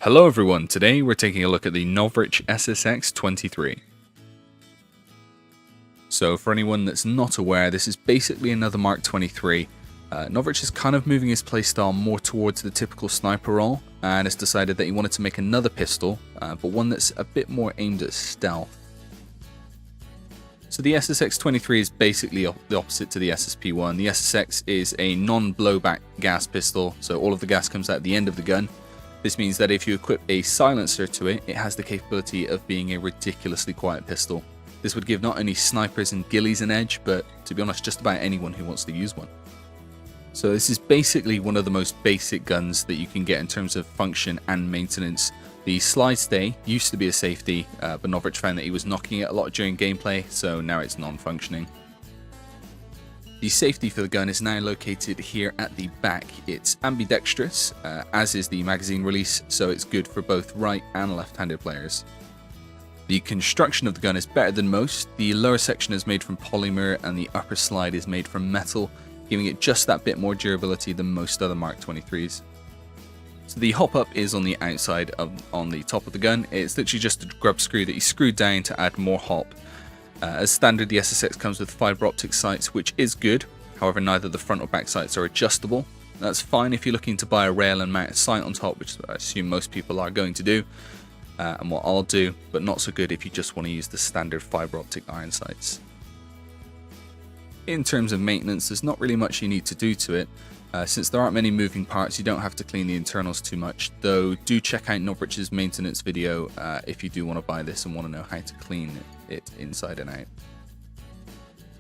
Hello everyone, today we're taking a look at the Novritsch SSX23. So for anyone that's not aware, this is basically another Mark 23. Novritsch is kind of moving his playstyle more towards the typical sniper role and has decided that he wanted to make another pistol, but one that's a bit more aimed at stealth. So the SSX23 is basically the opposite to the SSP1. The SSX is a non-blowback gas pistol, so all of the gas comes out at the end of the gun. This means that if you equip a silencer to it, it has the capability of being a ridiculously quiet pistol. This would give not only snipers and ghillies an edge, but to be honest, just about anyone who wants to use one. So this is basically one of the most basic guns that you can get in terms of function and maintenance. The slide stay used to be a safety, but Novritsch found that he was knocking it a lot during gameplay, so now it's non-functioning. The safety for the gun is now located here at the back. It's ambidextrous, as is the magazine release, so it's good for both right and left-handed players. The construction of the gun is better than most. The lower section is made from polymer and the upper slide is made from metal, giving it just that bit more durability than most other Mark 23s. So the hop up is on the outside on the top of the gun. It's literally just a grub screw that you screw down to add more hop. As standard, the SSX comes with fibre optic sights, which is good. However, neither the front or back sights are adjustable. That's fine if you're looking to buy a rail and mount a sight on top, which I assume most people are going to do, and what I'll do, but not so good if you just want to use the standard fibre optic iron sights. In terms of maintenance, there's not really much you need to do to it. Since there aren't many moving parts, you don't have to clean the internals too much, though do check out Novritsch's maintenance video if you do want to buy this and want to know how to clean it inside and out.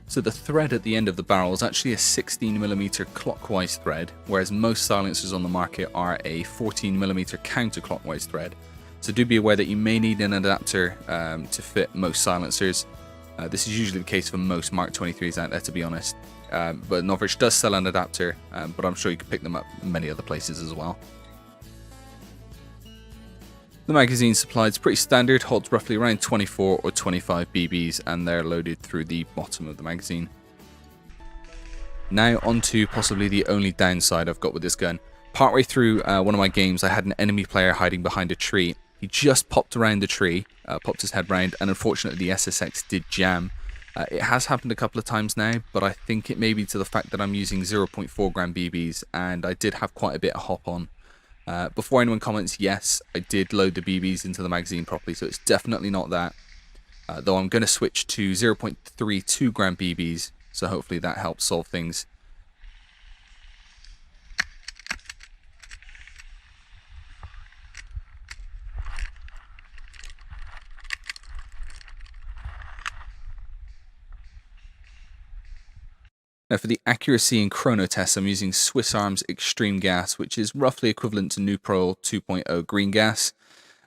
So the thread at the end of the barrel is actually a 16mm clockwise thread, whereas most silencers on the market are a 14mm counterclockwise thread. So do be aware that you may need an adapter to fit most silencers. This is usually the case for most Mark 23s out there, to be honest. But Novritsch does sell an adapter, but I'm sure you can pick them up many other places as well. The magazine supplied is pretty standard, holds roughly around 24 or 25 BBs, and they're loaded through the bottom of the magazine. Now onto possibly the only downside I've got with this gun. Partway through one of my games, I had an enemy player hiding behind a tree. He just popped around the tree, popped his head round, and unfortunately the SSX did jam. It has happened a couple of times now, but I think it may be to the fact that I'm using 0.4 gram BBs, and I did have quite a bit of hop on. Before anyone comments, yes, I did load the BBs into the magazine properly, so it's definitely not that. Though I'm going to switch to 0.32 gram BBs, so hopefully that helps solve things. Now for the accuracy and chrono tests, I'm using Swiss Arms Extreme Gas, which is roughly equivalent to Nuprol 2.0 green gas.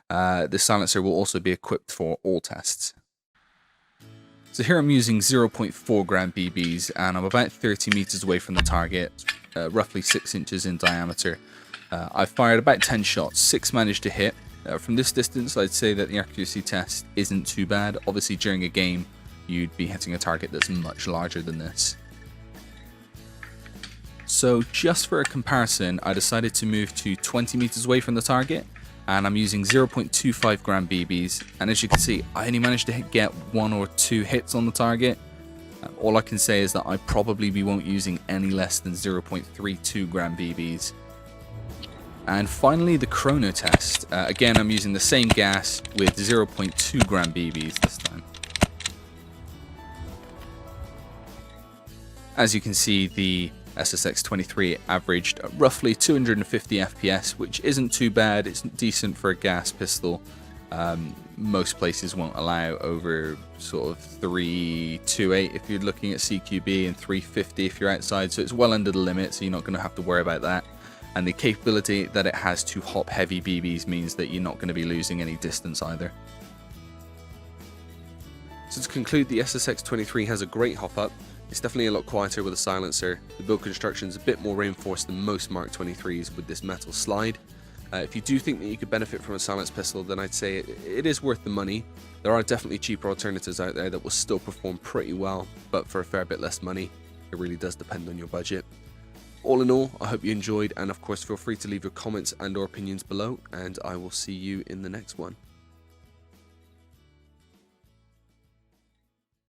This silencer will also be equipped for all tests. So here I'm using 0.4 gram BBs, and I'm about 30 meters away from the target, roughly 6 inches in diameter. I've fired about 10 shots, 6 managed to hit. From this distance, I'd say that the accuracy test isn't too bad. Obviously during a game, you'd be hitting a target that's much larger than this. So just for a comparison, I decided to move to 20 meters away from the target, and I'm using 0.25 gram BBs, and as you can see, I only managed to get 1 or 2 hits on the target. All I can say is that I probably won't using any less than 0.32 gram BBs. And finally the chrono test. Again, I'm using the same gas with 0.2 gram BBs this time. As you can see, the SSX23 averaged roughly 250 FPS, which isn't too bad. It's decent for a gas pistol. Most places won't allow over sort of 328 if you're looking at CQB and 350 if you're outside, so it's well under the limit, so you're not going to have to worry about that. And the capability that it has to hop heavy BBs means that you're not going to be losing any distance either. So to conclude, the SSX23 has a great hop up. It's definitely a lot quieter with a silencer. The build construction is a bit more reinforced than most Mark 23s with this metal slide. If you do think that you could benefit from a silenced pistol, then I'd say it is worth the money. There are definitely cheaper alternatives out there that will still perform pretty well, but for a fair bit less money. It really does depend on your budget. All in all, I hope you enjoyed, and of course feel free to leave your comments and or opinions below, and I will see you in the next one.